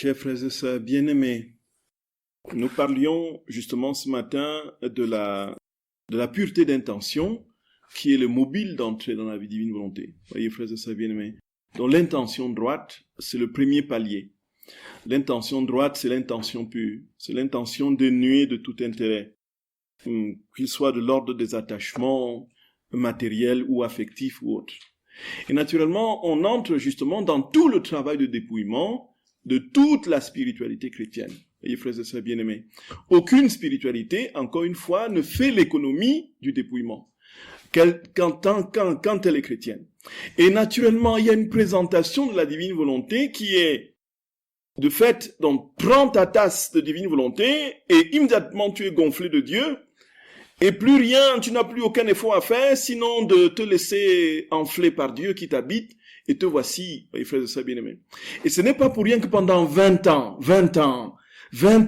Chers frères et sœurs bien-aimés, nous parlions justement ce matin de la pureté d'intention qui est le mobile d'entrée dans la vie divine volonté. Voyez, frères et sœurs bien-aimés. Donc l'intention droite, c'est le premier palier. L'intention droite, c'est l'intention pure. C'est l'intention dénuée de tout intérêt, qu'il soit de l'ordre des attachements matériels ou affectifs ou autres. Et naturellement, on entre justement dans tout le travail de dépouillement de toute la spiritualité chrétienne. Voyez, frères et sœurs bien-aimés. Aucune spiritualité, encore une fois, ne fait l'économie du dépouillement quand elle est chrétienne. Et naturellement, il y a une présentation de la divine volonté qui est, de fait, donc, prends ta tasse de divine volonté et immédiatement tu es gonflé de Dieu et plus rien, tu n'as plus aucun effort à faire sinon de te laisser enfler par Dieu qui t'habite et te voici, voyez, frères et sœurs bien-aimés. Et ce n'est pas pour rien que pendant 20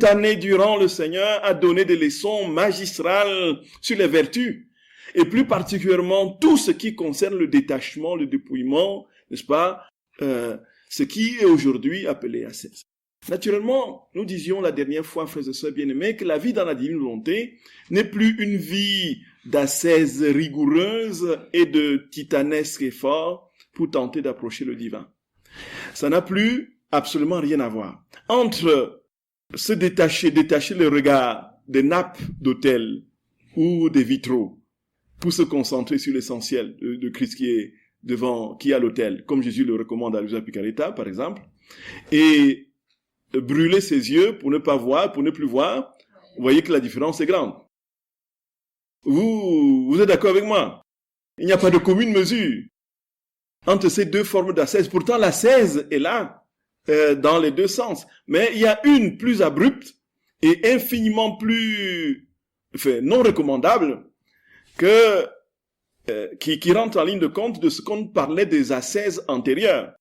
années durant, le Seigneur a donné des leçons magistrales sur les vertus. Et plus particulièrement, tout ce qui concerne le détachement, le dépouillement, n'est-ce pas, ce qui est aujourd'hui appelé ascèse. Naturellement, nous disions la dernière fois, frères et sœurs bien-aimés, que la vie dans la divine volonté n'est plus une vie d'ascèse rigoureuse et de titanesque effort pour tenter d'approcher le divin. Ça n'a plus absolument rien à voir. Entre se détacher le regard des nappes d'autel ou des vitraux, pour se concentrer sur l'essentiel de Christ qui est qui est à l'autel, comme Jésus le recommande à l'usage Picaretta, par exemple, et brûler ses yeux pour ne pas voir, pour ne plus voir, vous voyez que la différence est grande. Vous êtes d'accord avec moi? Il n'y a pas de commune mesure entre ces deux formes d'ascèse. Pourtant, l'ascèse est là, dans les deux sens. Mais il y a une plus abrupte et infiniment plus, non recommandable, qui rentre en ligne de compte de ce qu'on parlait des ascèses antérieures.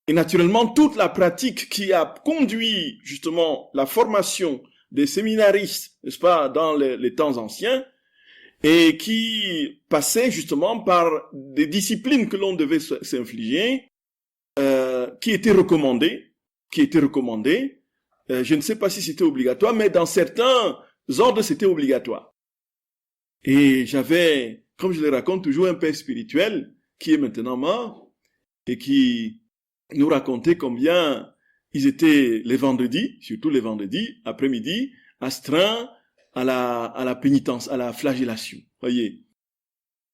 Et naturellement, toute la pratique qui a conduit justement la formation des séminaristes, n'est-ce pas, dans les temps anciens, et qui passait justement par des disciplines que l'on devait s'infliger, qui étaient recommandées, je ne sais pas si c'était obligatoire, mais dans certains ordres, c'était obligatoire. Et j'avais, comme je le raconte toujours, un père spirituel qui est maintenant mort et qui nous racontait combien ils étaient les vendredis, surtout les vendredis, après-midi, astreints à la pénitence, à la flagellation. Voyez.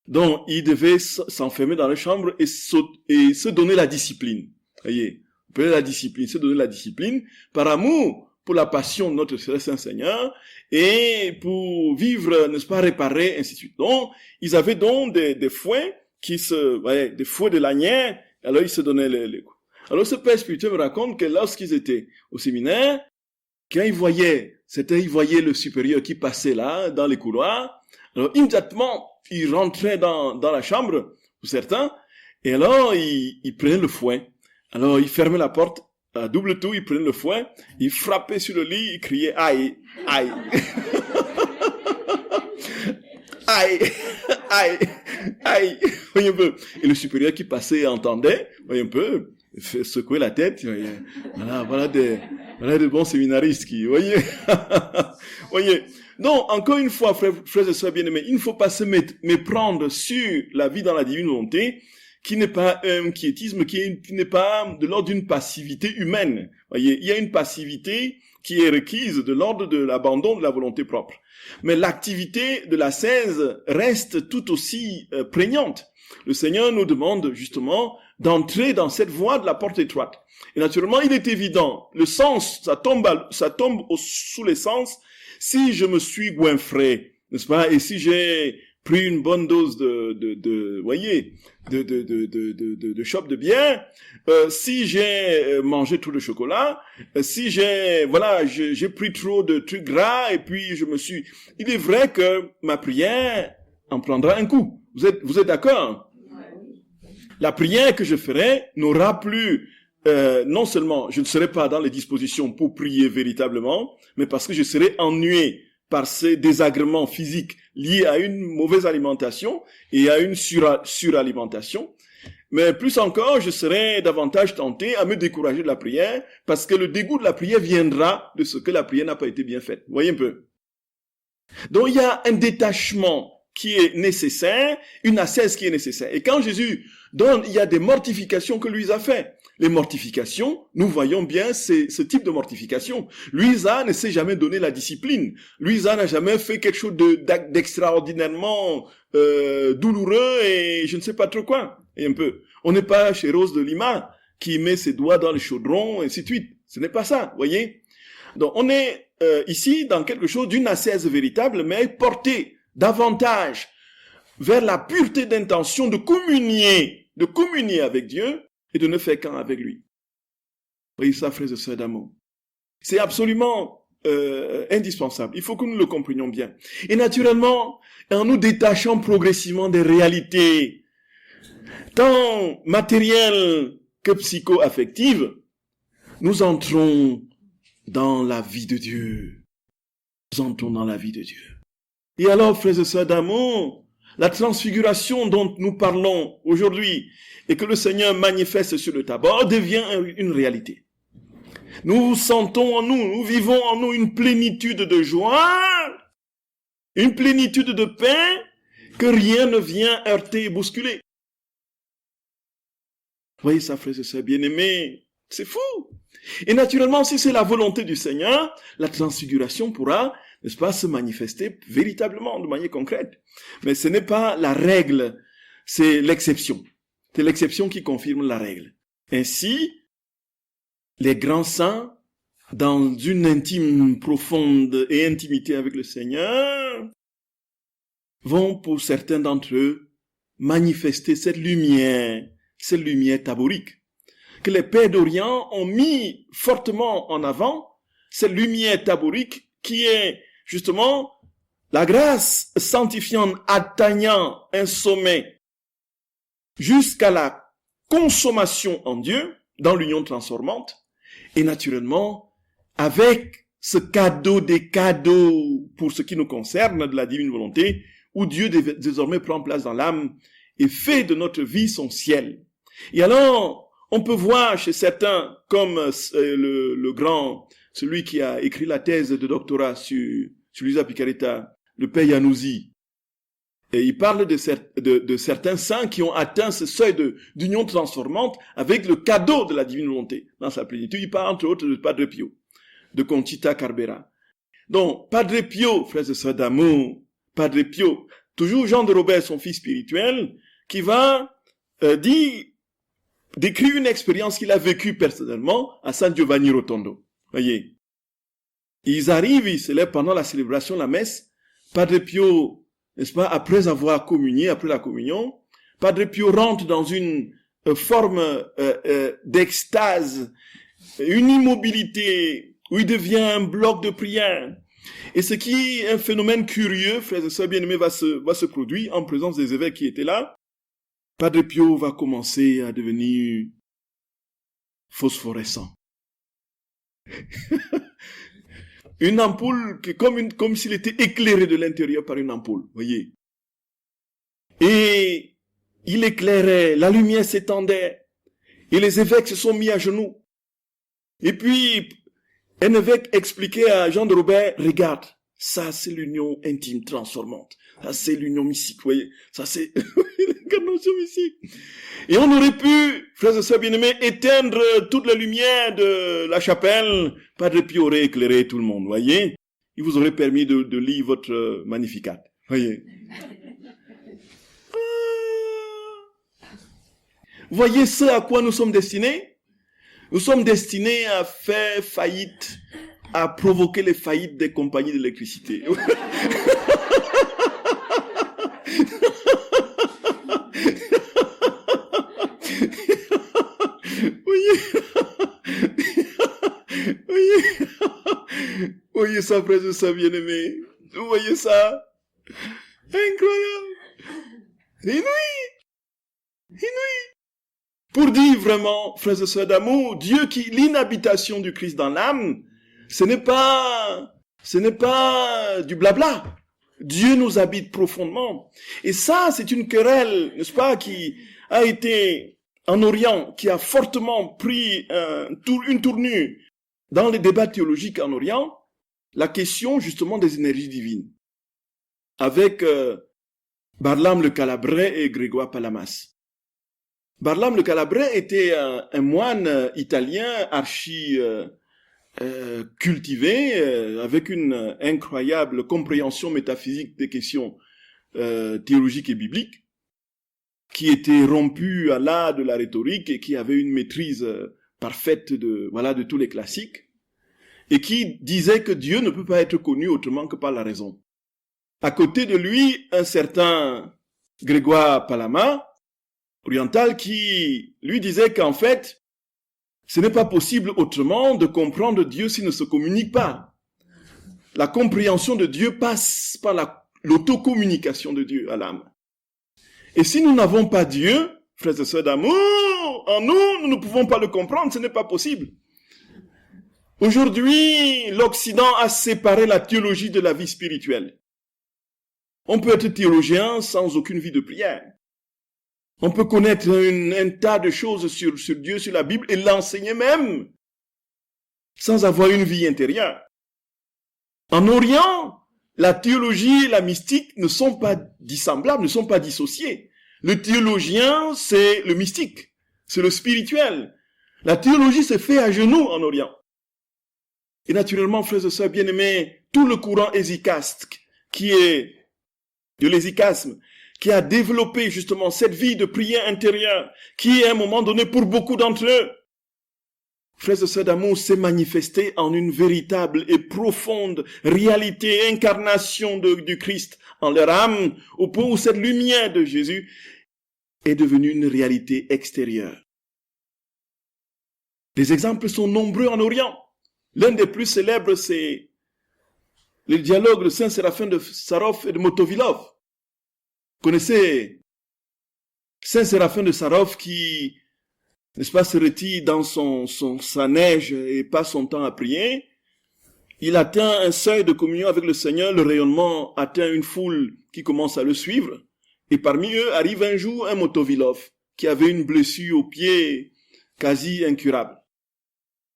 Donc, ils devaient s'enfermer dans leur chambre et se donner la discipline. Voyez. Se donner la discipline par amour pour la passion de notre Saint Seigneur et pour vivre, n'est-ce pas, réparer, ainsi de suite. Donc, ils avaient donc des fouets des fouets de lanière, alors ils se donnaient les coups. Alors, ce père spirituel me raconte que lorsqu'ils étaient au séminaire, quand ils voyaient le supérieur qui passait là, dans les couloirs, alors immédiatement, ils rentraient dans la chambre, pour certains, et alors, ils prenaient le fouet. Alors, ils fermaient la porte, à double tour, ils prenaient le fouet, ils frappaient sur le lit, ils criaient « Aïe, aïe !» Aïe, aïe, aïe, voyez un peu. Et le supérieur qui passait entendait, voyez un peu, secouer la tête, voilà des bons séminaristes qui, voyez. Voyez. Donc, encore une fois, frères et sœurs bien-aimés, il ne faut pas se méprendre sur la vie dans la divine volonté, qui n'est pas un quiétisme, qui n'est pas de l'ordre d'une passivité humaine. Voyez, il y a une passivité qui est requise de l'ordre de l'abandon de la volonté propre. Mais l'activité de l'ascèse reste tout aussi prégnante. Le Seigneur nous demande justement d'entrer dans cette voie de la porte étroite. Et naturellement, il est évident, le sens, ça tombe sous les sens si je me suis goinfré, n'est-ce pas? Et si j'ai pris une bonne dose de chope de bière, si j'ai mangé trop de chocolat, si j'ai pris trop de trucs gras et puis il est vrai que ma prière en prendra un coup. Vous êtes d'accord? La prière que je ferai n'aura plus, non seulement je ne serai pas dans les dispositions pour prier véritablement, mais parce que je serai ennuyé par ces désagréments physiques liés à une mauvaise alimentation et à une suralimentation. Mais plus encore, je serai davantage tenté à me décourager de la prière parce que le dégoût de la prière viendra de ce que la prière n'a pas été bien faite. Vous voyez un peu? Donc il y a un détachement qui est nécessaire, une ascèse qui est nécessaire. Et quand Jésus donne, il y a des mortifications que lui a fait. Les mortifications, nous voyons bien ce type de mortification. Luisa ne s'est jamais donné la discipline. Luisa n'a jamais fait quelque chose d'extraordinairement douloureux et je ne sais pas trop quoi. Et un peu. On n'est pas chez Rose de Lima qui met ses doigts dans le chaudron et ainsi de suite. Ce n'est pas ça, voyez. Donc on est ici dans quelque chose d'une ascèse véritable, mais porté davantage vers la pureté d'intention de communier avec Dieu et de ne faire qu'un avec lui. Voyez ça, frères et sœurs d'amour. C'est absolument indispensable. Il faut que nous le comprenions bien. Et naturellement, en nous détachant progressivement des réalités, tant matérielles que psycho-affectives, nous entrons dans la vie de Dieu. Nous entrons dans la vie de Dieu. Et alors, frères et sœurs d'amour, la transfiguration dont nous parlons aujourd'hui et que le Seigneur manifeste sur le Tabor devient une réalité. Nous sentons en nous, nous vivons en nous une plénitude de joie, une plénitude de paix que rien ne vient heurter et bousculer. Voyez ça, frères et sœurs bien-aimés, c'est fou. Et naturellement, si c'est la volonté du Seigneur, la transfiguration pourra, n'est-ce pas, se manifester véritablement de manière concrète. Mais ce n'est pas la règle, c'est l'exception. C'est l'exception qui confirme la règle. Ainsi, les grands saints, dans une intime profonde et intimité avec le Seigneur, vont, pour certains d'entre eux, manifester cette lumière taborique, que les pères d'Orient ont mis fortement en avant, cette lumière taborique qui est justement la grâce sanctifiante atteignant un sommet jusqu'à la consommation en Dieu, dans l'union transformante, et naturellement, avec ce cadeau des cadeaux pour ce qui nous concerne de la divine volonté, où Dieu désormais prend place dans l'âme et fait de notre vie son ciel. Et alors, on peut voir chez certains, comme le grand, celui qui a écrit la thèse de doctorat sur Luisa Picaretta, le père Yanouzi, et il parle de certains saints qui ont atteint ce seuil d'union transformante avec le cadeau de la divine volonté dans sa plénitude. Il parle entre autres de Padre Pio, de Conchita Carbera. Donc, Padre Pio, frères et sœurs d'amour, Padre Pio, toujours Jean de Robert, son fils spirituel, qui va décrire une expérience qu'il a vécue personnellement à San Giovanni Rotondo. Voyez, ils arrivent, ils se lèvent pendant la célébration de la messe. Padre Pio, n'est-ce pas, après avoir communié, après la communion, Padre Pio rentre dans une forme d'extase, une immobilité, où il devient un bloc de prière. Et ce qui est un phénomène curieux, frères et sœurs bien-aimés, va se produire en présence des évêques qui étaient là. Padre Pio va commencer à devenir phosphorescent. Une ampoule qui comme s'il était éclairé de l'intérieur par une ampoule, voyez. Et il éclairait, la lumière s'étendait, et les évêques se sont mis à genoux. Et puis, un évêque expliquait à Jean de Robert, regarde, ça c'est l'union intime transformante, ça c'est l'union mystique, voyez, ça c'est l'incarnation mystique. Et on aurait pu, frères et sœurs bien-aimés, éteindre toute la lumière de la chapelle. Padre Pio aurait éclairé tout le monde, voyez. Il vous aurait permis de lire votre Magnificat, voyez. Voyez ce à quoi nous sommes destinés? Nous sommes destinés à faire faillite, à provoquer les faillites des compagnies d'électricité. Voyez ça, frères et sœurs bien-aimés. Vous voyez ça? Incroyable. Inouï. Pour dire vraiment, frères et sœurs d'amour, l'inhabitation du Christ dans l'âme, ce n'est pas du blabla. Dieu nous habite profondément. Et ça, c'est une querelle, n'est-ce pas, qui a été en Orient qui a fortement pris une tournure dans les débats théologiques en Orient, la question justement des énergies divines, avec Barlaam le Calabrais et Grégoire Palamas. Barlaam le Calabrais était un moine italien archi cultivé, avec une incroyable compréhension métaphysique des questions théologiques et bibliques, qui était rompu à l'art de la rhétorique et qui avait une maîtrise parfaite de tous les classiques, et qui disait que Dieu ne peut pas être connu autrement que par la raison. À côté de lui, un certain Grégoire Palamas, oriental, qui lui disait qu'en fait, ce n'est pas possible autrement de comprendre Dieu s'il ne se communique pas. La compréhension de Dieu passe par l'autocommunication de Dieu à l'âme. Et si nous n'avons pas Dieu, frères et sœurs d'amour, en nous, nous ne pouvons pas le comprendre, ce n'est pas possible. Aujourd'hui, l'Occident a séparé la théologie de la vie spirituelle. On peut être théologien sans aucune vie de prière. On peut connaître un tas de choses sur Dieu, sur la Bible, et l'enseigner même, sans avoir une vie intérieure. En Orient, la théologie et la mystique ne sont pas dissemblables, ne sont pas dissociées. Le théologien, c'est le mystique, c'est le spirituel. La théologie se fait à genoux en Orient. Et naturellement, frères et sœurs bien-aimés, tout le courant hésychastique, qui est de l'hésychasme, qui a développé justement cette vie de prière intérieure, qui à un moment donné, pour beaucoup d'entre eux, frères et sœurs d'amour, s'est manifesté en une véritable et profonde réalité, incarnation du Christ en leur âme, au point où cette lumière de Jésus est devenue une réalité extérieure. Les exemples sont nombreux en Orient. L'un des plus célèbres, c'est le dialogue de Saint Séraphin de Sarov et de Motovilov. Vous connaissez Saint Séraphin de Sarov qui, n'est-ce pas, se retire dans sa neige et passe son temps à prier. Il atteint un seuil de communion avec le Seigneur, le rayonnement atteint une foule qui commence à le suivre. Et parmi eux arrive un jour un Motovilov qui avait une blessure au pied quasi incurable.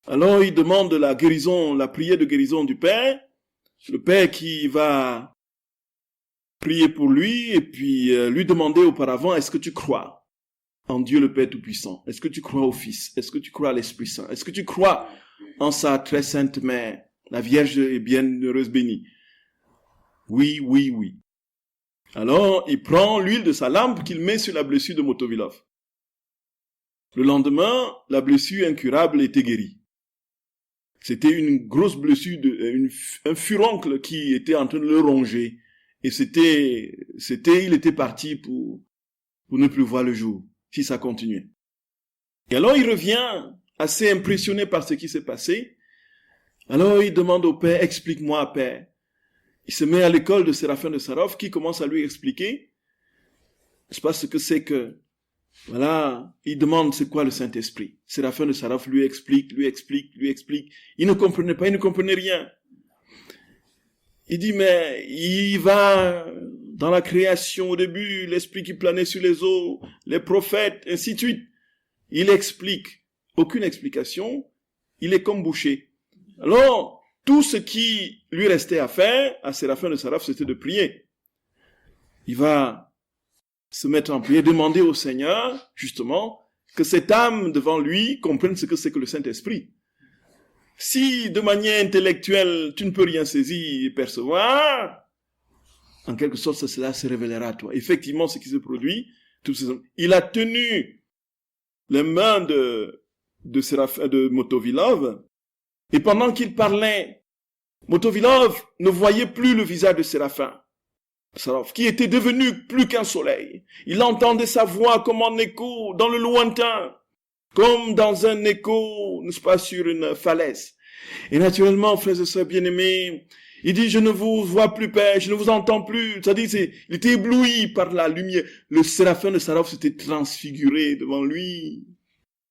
Alors il demande la guérison, la prière de guérison du Père. Le Père qui va prier pour lui et puis lui demander auparavant, est-ce que tu crois en Dieu le Père Tout-Puissant? Est-ce que tu crois au Fils? Est-ce que tu crois à l'Esprit Saint? Est-ce que tu crois en sa très sainte mère, la Vierge et bienheureuse bénie? Oui, oui, oui. Alors il prend l'huile de sa lampe qu'il met sur la blessure de Motovilov. Le lendemain, la blessure incurable était guérie. C'était une grosse blessure, un furoncle qui était en train de le ronger. Et il était parti pour ne plus voir le jour, si ça continuait. Et alors il revient, assez impressionné par ce qui s'est passé. Alors il demande au Père, explique-moi, Père. Il se met à l'école de Séraphin de Sarov, qui commence à lui expliquer, je sais pas ce que c'est que, voilà, il demande c'est quoi le Saint-Esprit. Séraphin de Sarov lui explique. Il ne comprenait pas, il ne comprenait rien. Il dit, mais il va dans la création au début, l'esprit qui planait sur les eaux, les prophètes, ainsi de suite. Il explique. Aucune explication. Il est comme bouché. Alors, tout ce qui lui restait à faire, à Séraphin de Sarov, c'était de prier. Il va se mettre en prière, demander au Seigneur, justement, que cette âme devant lui comprenne ce que c'est que le Saint-Esprit. Si, de manière intellectuelle, tu ne peux rien saisir et percevoir, en quelque sorte, cela se révélera à toi. Effectivement, ce qui se produit, il a tenu les mains de Motovilov, et pendant qu'il parlait, Motovilov ne voyait plus le visage de Séraphin, qui était devenu plus qu'un soleil. Il entendait sa voix comme en écho dans le lointain, comme dans un écho, n'est-ce pas, sur une falaise. Et naturellement, frères et sœurs bien-aimés, il dit, je ne vous vois plus, Père, je ne vous entends plus. C'est-à-dire, il était ébloui par la lumière. Le Séraphin de Sarov s'était transfiguré devant lui.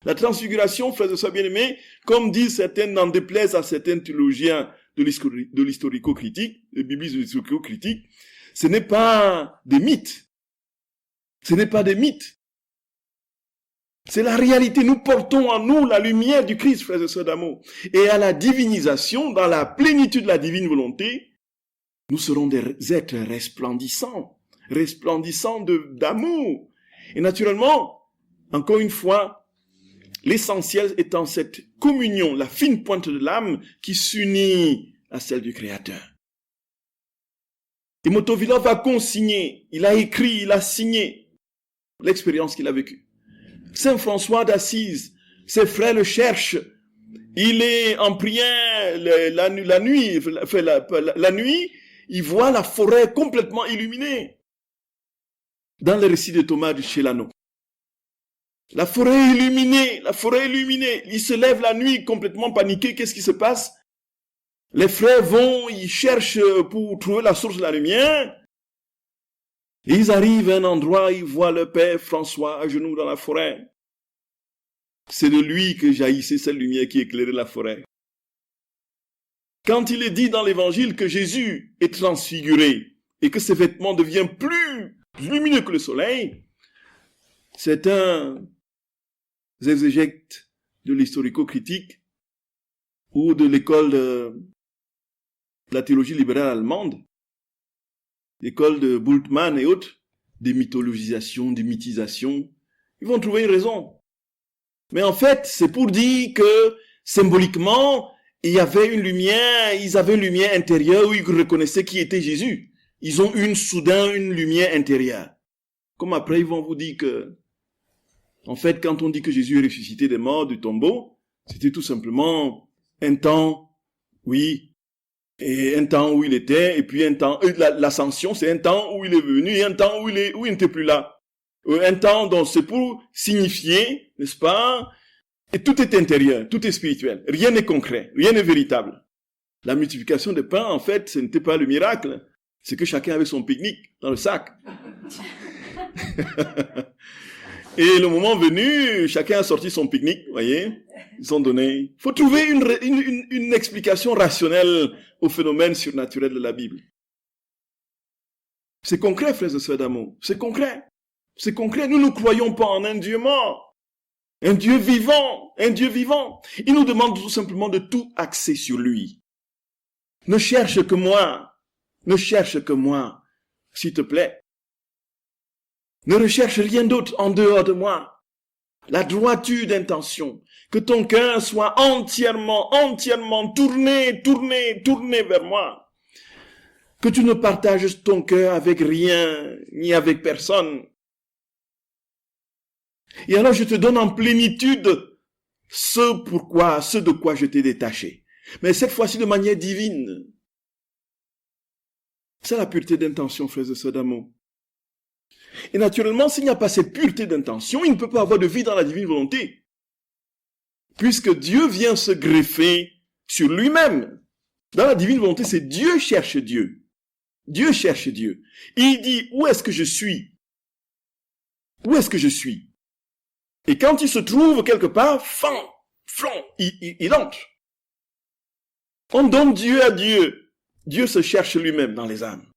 La transfiguration, frères et sœurs bien-aimés, comme disent certains, n'en déplaise à certains théologiens de l'historico-critique, des biblistes de l'historico-critique, ce n'est pas des mythes. Ce n'est pas des mythes. C'est la réalité. Nous portons en nous la lumière du Christ, frères et sœurs d'amour. Et à la divinisation, dans la plénitude de la divine volonté, nous serons des êtres resplendissants d'amour. Et naturellement, encore une fois, l'essentiel étant cette communion, la fine pointe de l'âme qui s'unit à celle du Créateur. Et Motovilov a consigné, il a écrit, il a signé l'expérience qu'il a vécue. Saint François d'Assise, ses frères le cherchent. Il est en prière la nuit, il voit la forêt complètement illuminée. Dans le récit de Thomas de Chelano. La forêt illuminée. Il se lève la nuit complètement paniqué. Qu'est-ce qui se passe? Les frères vont, ils cherchent pour trouver la source de la lumière. Et ils arrivent à un endroit, ils voient le père François à genoux dans la forêt. C'est de lui que jaillissait cette lumière qui éclairait la forêt. Quand il est dit dans l'évangile que Jésus est transfiguré et que ses vêtements deviennent plus lumineux que le soleil, c'est un exégète de l'historico-critique ou de l'école de la théologie libérale allemande, l'école de Bultmann et autres, des mythologisations, des mythisations. Ils vont trouver une raison. Mais en fait, c'est pour dire que symboliquement, il y avait une lumière, ils avaient une lumière intérieure où ils reconnaissaient qui était Jésus. Ils ont soudain une lumière intérieure. Comme après, ils vont vous dire que, en fait, quand on dit que Jésus est ressuscité des morts du tombeau, c'était tout simplement un temps, oui, et un temps où il était, et puis un temps, l'ascension, c'est un temps où il est venu, et un temps où il n'était plus là. Un temps dont c'est pour signifier, n'est-ce pas? Et tout est intérieur, tout est spirituel. Rien n'est concret, rien n'est véritable. La multiplication des pains, en fait, ce n'était pas le miracle. C'est que chacun avait son pique-nique dans le sac. Et le moment venu, chacun a sorti son pique-nique, voyez? Ils sont donnés. Il faut trouver une explication rationnelle au phénomène surnaturel de la Bible. C'est concret, frères et sœurs d'amour. C'est concret. C'est concret. Nous ne croyons pas en un Dieu mort. Un Dieu vivant. Un Dieu vivant. Il nous demande tout simplement de tout axer sur lui. Ne cherche que moi. Ne cherche que moi. S'il te plaît. Ne recherche rien d'autre en dehors de moi. La droiture d'intention. Que ton cœur soit entièrement tourné vers moi. Que tu ne partages ton cœur avec rien, ni avec personne. Et alors je te donne en plénitude ce de quoi je t'ai détaché. Mais cette fois-ci de manière divine. C'est la pureté d'intention, frères et sœurs d'amour. Et naturellement, s'il n'y a pas cette pureté d'intention, il ne peut pas avoir de vie dans la divine volonté. Puisque Dieu vient se greffer sur lui-même. Dans la divine volonté, c'est Dieu cherche Dieu. Dieu cherche Dieu. Il dit, où est-ce que je suis? Où est-ce que je suis? Et quand il se trouve quelque part, il entre. On donne Dieu à Dieu. Dieu se cherche lui-même dans les âmes.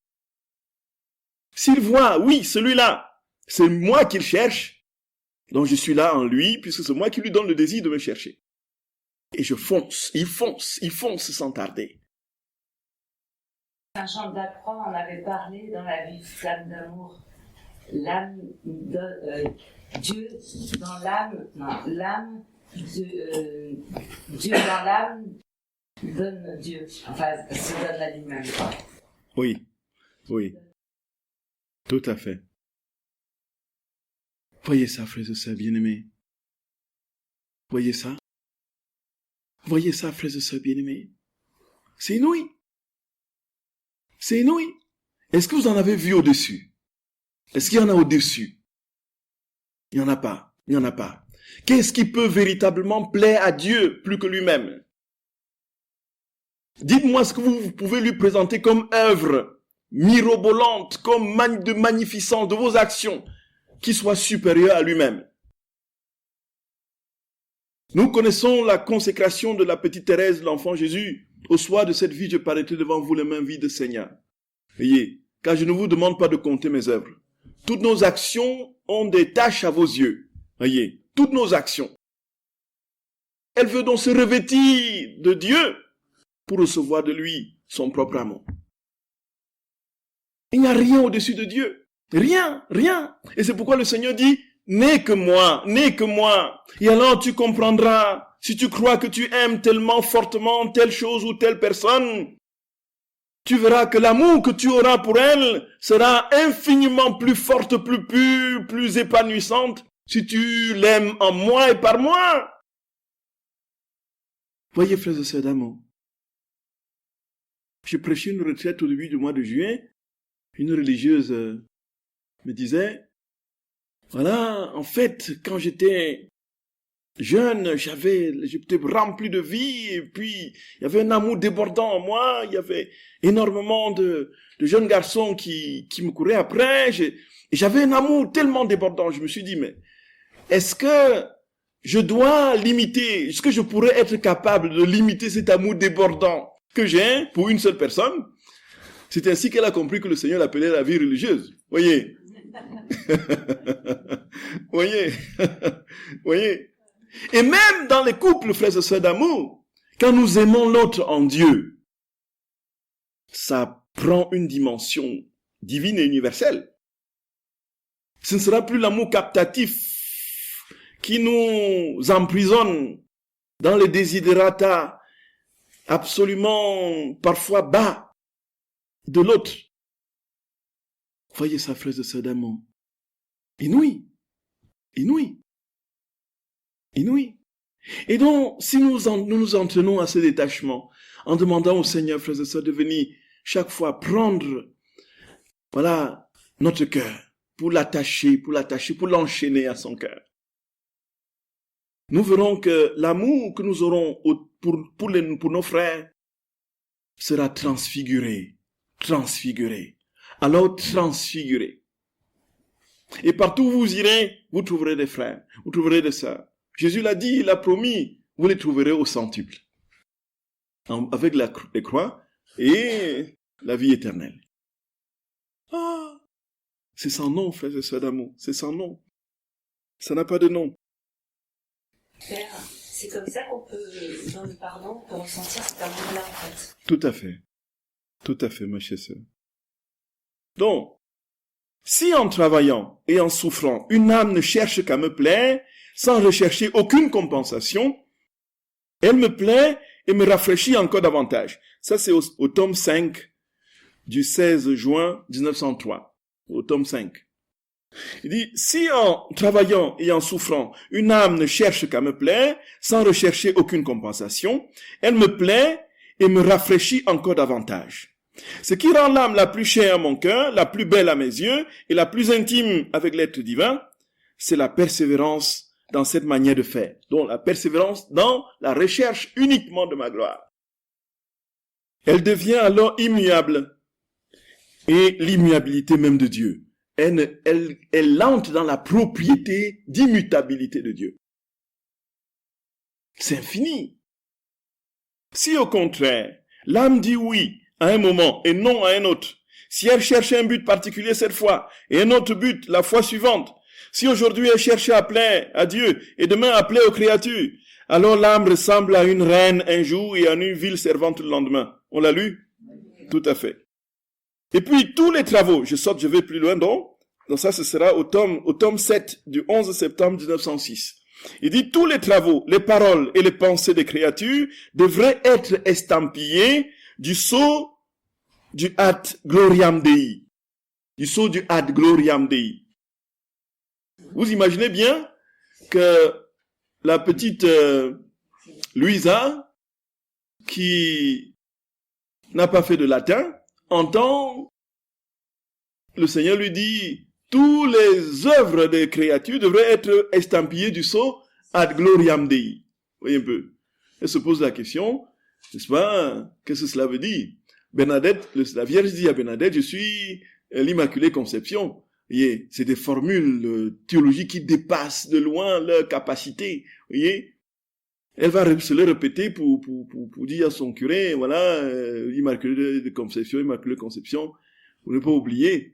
S'il voit, oui, celui-là, c'est moi qu'il cherche, donc je suis là en lui, puisque c'est moi qui lui donne le désir de me chercher. Et je fonce, il fonce sans tarder. Saint Jean d'Acroix en avait parlé dans la vie flamme d'amour. L'âme Dieu dans l'âme, Dieu dans l'âme donne Dieu, enfin se donne à lui-même. Oui, tout à fait. Voyez ça, frères et sœurs bien-aimés. Voyez ça, frères et sœurs bien-aimés. C'est inouï. C'est inouï. Est-ce que vous en avez vu au-dessus? Est-ce qu'il y en a au-dessus? Il n'y en a pas. Qu'est-ce qui peut véritablement plaire à Dieu plus que lui-même? Dites-moi ce que vous pouvez lui présenter comme œuvre mirobolante, comme de magnificence de vos actions, qui soit supérieure à lui-même. Nous connaissons la consécration de la petite Thérèse, l'enfant Jésus. Au soir de cette vie, je paraîtrai devant vous les mains vides, Seigneur. Voyez, car je ne vous demande pas de compter mes œuvres. Toutes nos actions ont des tâches à vos yeux. Voyez, toutes nos actions. Elle veut donc se revêtir de Dieu pour recevoir de lui son propre amour. Il n'y a rien au-dessus de Dieu. Rien, rien. Et c'est pourquoi le Seigneur dit, n'aie que moi, n'aie que moi. Et alors tu comprendras, si tu crois que tu aimes tellement fortement telle chose ou telle personne, tu verras que l'amour que tu auras pour elle sera infiniment plus forte, plus pure, plus épanouissante si tu l'aimes en moi et par moi. Voyez, frères et sœurs d'amour, j'ai prêché une retraite au début du mois de juin. Une religieuse me disait, voilà, en fait, quand j'étais jeune, j'étais rempli de vie, et puis il y avait un amour débordant en moi, il y avait énormément de jeunes garçons qui me couraient après, et j'avais un amour tellement débordant. Je me suis dit, mais est-ce que je dois limiter, est-ce que je pourrais être capable de limiter cet amour débordant que j'ai pour une seule personne? C'est ainsi qu'elle a compris que le Seigneur l'appelait la vie religieuse. Voyez? Voyez? Voyez? Et même dans les couples, frères et sœurs d'amour, quand nous aimons l'autre en Dieu, ça prend une dimension divine et universelle. Ce ne sera plus l'amour captatif qui nous emprisonne dans les desiderata absolument parfois bas de l'autre. Voyez ça, frères et sœurs d'amour. Inouï. Inouï. Inouï. Et donc, si nous nous entraînons à ce détachement, en demandant au Seigneur, frères et sœurs, de venir chaque fois prendre, voilà, notre cœur, pour l'attacher, pour l'enchaîner à son cœur, nous verrons que l'amour que nous aurons pour nos frères sera transfiguré. Alors transfiguré. Et partout où vous irez, vous trouverez des frères, vous trouverez des sœurs. Jésus l'a dit, il a promis, vous les trouverez au centuple. Avec les croix et la vie éternelle. Ah, c'est sans nom, frères et sœurs d'amour, c'est sans nom. Ça n'a pas de nom. Père, c'est comme ça qu'on peut, dans le pardon, on peut ressentir cet amour-là, en fait. Tout à fait, ma chère sœur. Donc, si en travaillant et en souffrant, une âme ne cherche qu'à me plaire, sans rechercher aucune compensation, elle me plaît et me rafraîchit encore davantage. Ça, c'est au tome 5 du 16 juin 1903. Au tome 5. Il dit, si en travaillant et en souffrant, une âme ne cherche qu'à me plaire, sans rechercher aucune compensation, elle me plaît et me rafraîchit encore davantage. Ce qui rend l'âme la plus chère à mon cœur, la plus belle à mes yeux et la plus intime avec l'être divin, c'est la persévérance dans cette manière de faire. Donc la persévérance dans la recherche uniquement de ma gloire. Elle devient alors immuable et l'immuabilité même de Dieu. Elle entre dans la propriété d'immutabilité de Dieu. C'est infini. Si au contraire, l'âme dit oui à un moment et non à un autre, si elle cherche un but particulier cette fois et un autre but la fois suivante, si aujourd'hui elle cherche à plaire à Dieu et demain à plaire aux créatures, alors l'âme ressemble à une reine un jour et à une ville servante le lendemain. On l'a lu? Tout à fait. Et puis tous les travaux, je vais plus loin donc ça ce sera au tome 7 du 11 septembre 1906. Il dit tous les travaux, les paroles et les pensées des créatures devraient être estampillés du sceau du ad gloriam Dei. Du sceau du ad gloriam Dei. Vous imaginez bien que la petite Louisa, qui n'a pas fait de latin, entend le Seigneur lui dit, tous les œuvres des créatures devraient être estampillées du sceau ad gloriam Dei. Voyez un peu. Elle se pose la question, n'est-ce pas, qu'est-ce que cela veut dire? Bernadette, la Vierge dit à Bernadette, je suis l'Immaculée Conception. Voyez, c'est des formules théologiques qui dépassent de loin leur capacité. Voyez, elle va se le répéter pour dire à son curé, voilà, Immaculée Conception, Immaculée Conception. Vous ne pas oublier.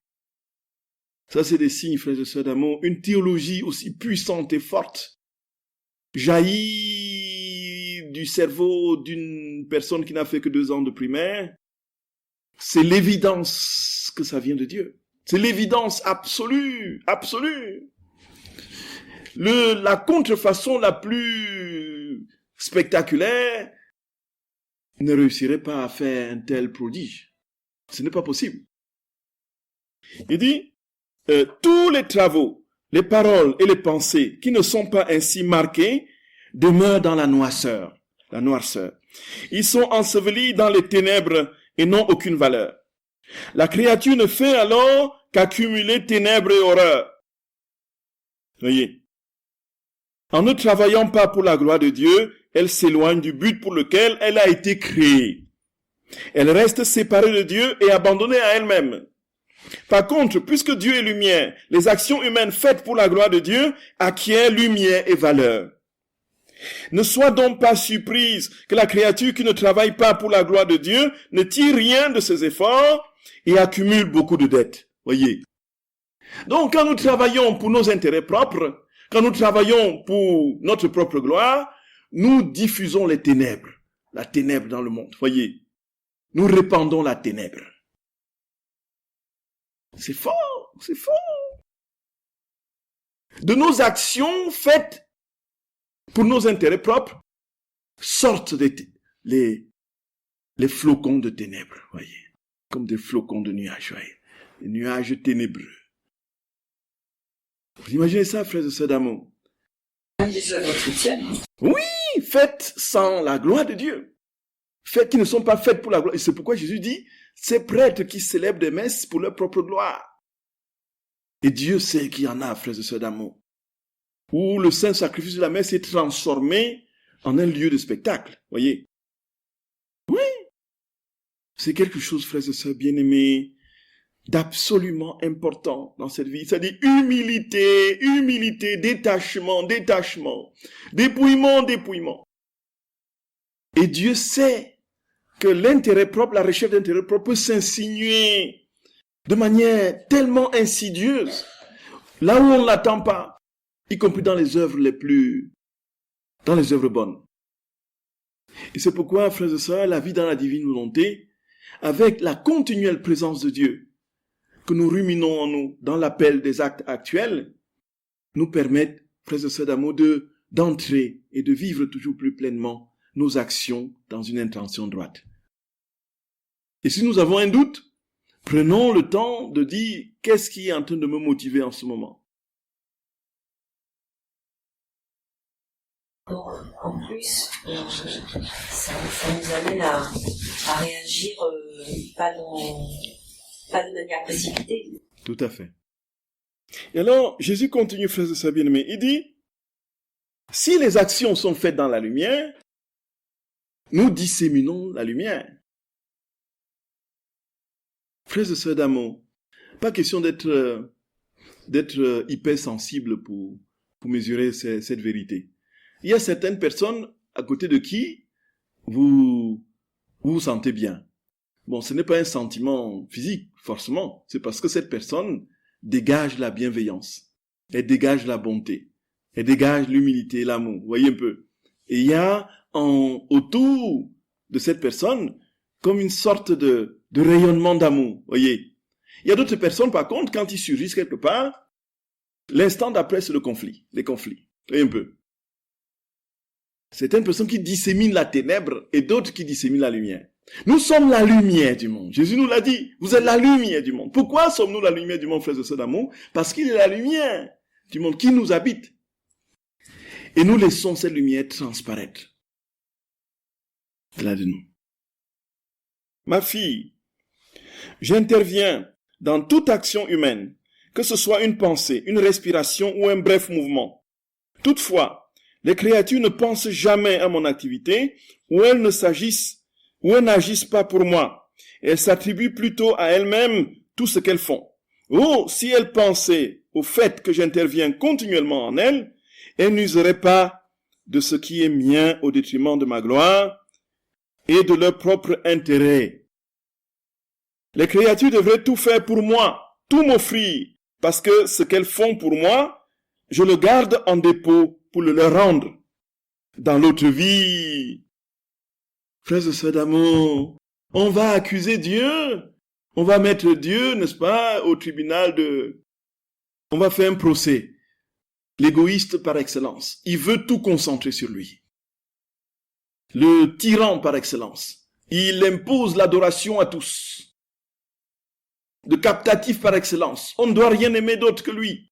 Ça, c'est des signes, frères et sœurs d'amour. Une théologie aussi puissante et forte jaillit du cerveau d'une personne qui n'a fait que 2 ans de primaire, c'est l'évidence que ça vient de Dieu. C'est l'évidence absolue, absolue. La contrefaçon la plus spectaculaire ne réussirait pas à faire un tel prodige. Ce n'est pas possible. Il dit, tous les travaux, les paroles et les pensées qui ne sont pas ainsi marqués demeurent dans la noirceur. Ils sont ensevelis dans les ténèbres et n'ont aucune valeur. La créature ne fait alors qu'accumuler ténèbres et horreurs. Voyez. En ne travaillant pas pour la gloire de Dieu, elle s'éloigne du but pour lequel elle a été créée. Elle reste séparée de Dieu et abandonnée à elle-même. Par contre, puisque Dieu est lumière, les actions humaines faites pour la gloire de Dieu acquièrent lumière et valeur. Ne sois donc pas surprise que la créature qui ne travaille pas pour la gloire de Dieu ne tire rien de ses efforts et accumule beaucoup de dettes. Voyez. Donc, quand nous travaillons pour nos intérêts propres, quand nous travaillons pour notre propre gloire, nous diffusons les ténèbres, la ténèbre dans le monde. Voyez. Nous répandons la ténèbre. C'est fort, c'est fort. De nos actions faites pour nos intérêts propres, sortent les flocons de ténèbres, voyez, comme des flocons de nuages, voyez, des nuages ténébreux. Vous imaginez ça, frères et sœurs d'amour? Oui, faites sans la gloire de Dieu. Faites qui ne sont pas faites pour la gloire. Et c'est pourquoi Jésus dit, ces prêtres qui célèbrent des messes pour leur propre gloire. Et Dieu sait qu'il y en a, frères et sœurs d'amour, où le saint sacrifice de la messe est transformé en un lieu de spectacle, voyez. Oui, c'est quelque chose, frères et sœurs bien-aimés, d'absolument important dans cette vie. C'est-à-dire humilité, détachement, dépouillement. Et Dieu sait que l'intérêt propre, la recherche d'intérêt propre peut s'insinuer de manière tellement insidieuse, là où on ne l'attend pas, y compris dans les œuvres dans les œuvres bonnes. Et c'est pourquoi, frères et sœurs, la vie dans la divine volonté, avec la continuelle présence de Dieu, que nous ruminons en nous dans l'appel des actes actuels, nous permettent, frères et sœurs d'amour, d'entrer et de vivre toujours plus pleinement nos actions dans une intention droite. Et si nous avons un doute, prenons le temps de dire qu'est-ce qui est en train de me motiver en ce moment. En plus, ça nous amène à réagir pas de manière précipitée. Tout à fait. Et alors, Jésus continue, frères et sœurs bien-aimés, il dit, si les actions sont faites dans la lumière, nous disséminons la lumière. Frères et sœurs d'amour, pas question d'être hypersensible pour mesurer cette vérité. Il y a certaines personnes à côté de qui vous vous sentez bien. Bon, ce n'est pas un sentiment physique, forcément. C'est parce que cette personne dégage la bienveillance. Elle dégage la bonté. Elle dégage l'humilité, l'amour. Vous voyez un peu. Et il y a autour de cette personne comme une sorte de rayonnement d'amour. Vous voyez. Il y a d'autres personnes, par contre, quand ils surgissent quelque part, l'instant d'après, c'est les conflits. Vous voyez un peu. Certaines personnes qui disséminent la ténèbre et d'autres qui disséminent la lumière. Nous sommes la lumière du monde. Jésus nous l'a dit. Vous êtes la lumière du monde. Pourquoi sommes-nous la lumière du monde, frères et sœurs d'amour? Parce qu'il est la lumière du monde qui nous habite. Et nous laissons cette lumière transparaître là de nous. Ma fille, j'interviens dans toute action humaine, que ce soit une pensée, une respiration ou un bref mouvement. Toutefois, les créatures ne pensent jamais à mon activité ou elles n'agissent pas pour moi. Elles s'attribuent plutôt à elles-mêmes tout ce qu'elles font. Oh, si elles pensaient au fait que j'interviens continuellement en elles, elles n'useraient pas de ce qui est mien au détriment de ma gloire et de leur propre intérêt. Les créatures devraient tout faire pour moi, tout m'offrir, parce que ce qu'elles font pour moi, je le garde en dépôt pour le leur rendre. Dans l'autre vie, frères et sœurs d'amour, on va accuser Dieu. On va mettre Dieu, n'est-ce pas, au tribunal On va faire un procès. L'égoïste par excellence. Il veut tout concentrer sur lui. Le tyran par excellence. Il impose l'adoration à tous. Le captatif par excellence. On ne doit rien aimer d'autre que lui.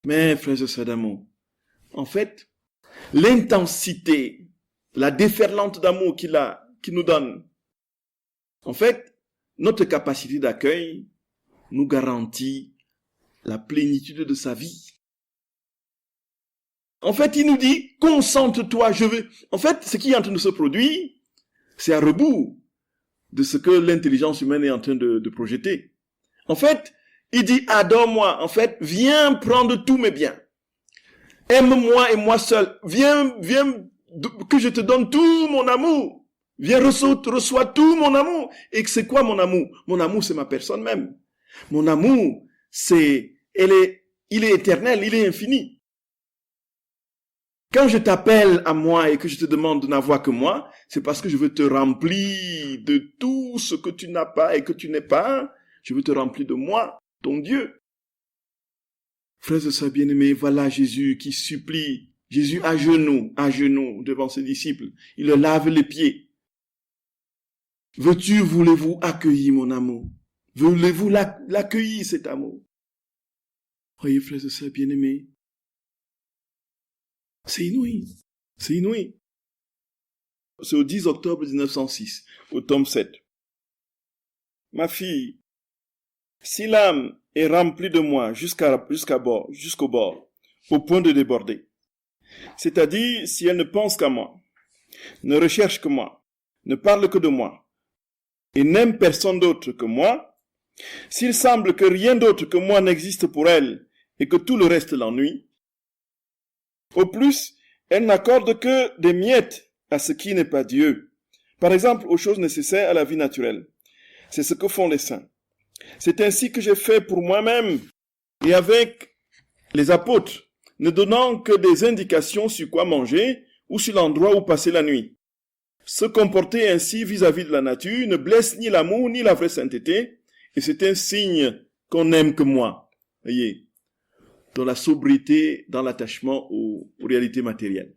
Mais, frères et sœurs d'amour, en fait, l'intensité, la déferlante d'amour qu'il nous donne, en fait, notre capacité d'accueil nous garantit la plénitude de sa vie. En fait, il nous dit, concentre-toi, je veux. En fait, ce qui est en train de se produire, c'est à rebours de ce que l'intelligence humaine est en train de projeter. En fait, il dit, adore-moi. En fait, viens prendre tous mes biens. Aime-moi et moi seul. Viens, que je te donne tout mon amour. Viens, reçois tout mon amour. Et c'est quoi mon amour? Mon amour, c'est ma personne même. Mon amour, il est éternel, il est infini. Quand je t'appelle à moi et que je te demande de n'avoir que moi, c'est parce que je veux te remplir de tout ce que tu n'as pas et que tu n'es pas. Je veux te remplir de moi, ton Dieu. Frères et sœurs bien-aimés, voilà Jésus qui supplie. Jésus à genoux devant ses disciples. Il leur lave les pieds. Voulez-vous accueillir mon amour? Voulez-vous l'accueillir, cet amour? Voyez, frères et sœurs bien-aimés, c'est inouï. C'est inouï. C'est au 10 octobre 1906, au tome 7. Ma fille, si l'âme est remplie de moi jusqu'au bord, au point de déborder, c'est-à-dire si elle ne pense qu'à moi, ne recherche que moi, ne parle que de moi, et n'aime personne d'autre que moi, s'il semble que rien d'autre que moi n'existe pour elle et que tout le reste l'ennuie, au plus, elle n'accorde que des miettes à ce qui n'est pas Dieu. Par exemple, aux choses nécessaires à la vie naturelle. C'est ce que font les saints. C'est ainsi que j'ai fait pour moi-même et avec les apôtres, ne donnant que des indications sur quoi manger ou sur l'endroit où passer la nuit. Se comporter ainsi vis-à-vis de la nature ne blesse ni l'amour ni la vraie sainteté, et c'est un signe qu'on n'aime que moi. Voyez, dans la sobriété, dans l'attachement aux réalités matérielles.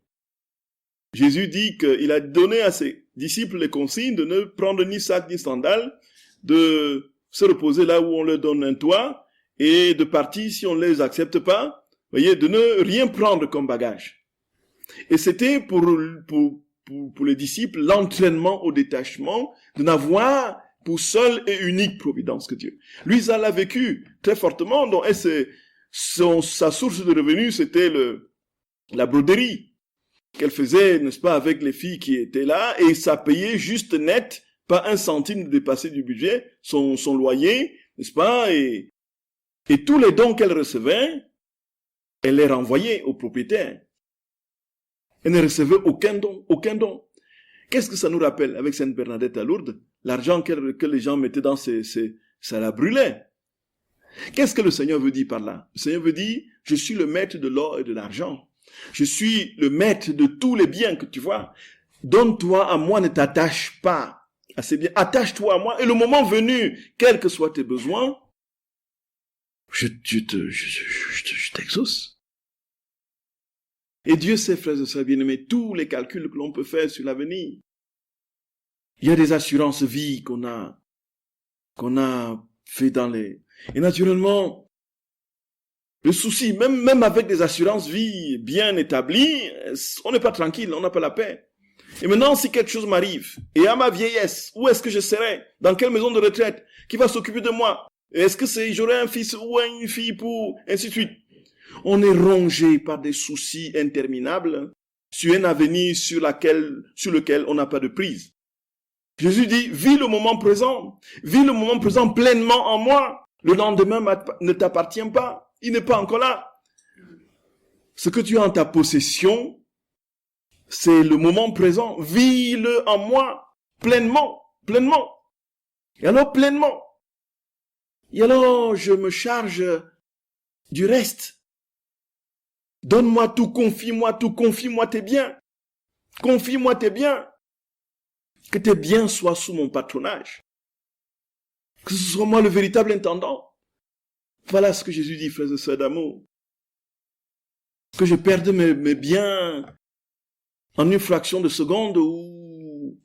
Jésus dit qu'il a donné à ses disciples les consignes de ne prendre ni sac ni sandales, de se reposer là où on leur donne un toit, et de partir si on ne les accepte pas, voyez, de ne rien prendre comme bagage. Et c'était pour les disciples l'entraînement au détachement, de n'avoir pour seule et unique providence que Dieu. Lui, ça l'a vécu très fortement, donc sa source de revenus, c'était la broderie qu'elle faisait, n'est-ce pas, avec les filles qui étaient là, et ça payait juste net, pas un centime de dépasser du budget, son loyer, n'est-ce pas, et tous les dons qu'elle recevait, elle les renvoyait au propriétaire. Elle ne recevait aucun don. Qu'est-ce que ça nous rappelle avec Sainte Bernadette à Lourdes? L'argent que les gens mettaient dans ça la brûlait. Qu'est-ce que le Seigneur veut dire par là? Le Seigneur veut dire, je suis le maître de l'or et de l'argent. Je suis le maître de tous les biens que tu vois. Donne-toi à moi, ne t'attache pas à ces biens. Attache-toi à moi, et le moment venu, quels que soient tes besoins, je t'exauce. Et Dieu sait, frères et sœurs bien-aimés, tous les calculs que l'on peut faire sur l'avenir. Il y a des assurances vie qu'on a fait Et naturellement, le souci, même avec des assurances vie bien établies, on n'est pas tranquille, on n'a pas la paix. Et maintenant, si quelque chose m'arrive, et à ma vieillesse, où est-ce que je serai? Dans quelle maison de retraite? Qui va s'occuper de moi? Est-ce que j'aurai un fils ou une fille pour, ainsi de suite? On est rongé par des soucis interminables sur un avenir sur lequel on n'a pas de prise. Jésus dit, vis le moment présent pleinement en moi. Le lendemain ne t'appartient pas, il n'est pas encore là. Ce que tu as en ta possession, c'est le moment présent. Vis-le en moi, pleinement. Et alors pleinement. Et alors je me charge du reste. Donne-moi tout, confie-moi tes biens. Confie-moi tes biens. Que tes biens soient sous mon patronage. Que ce soit moi le véritable intendant. Voilà ce que Jésus dit, frères et sœurs d'amour. Que je perde mes biens en une fraction de seconde ou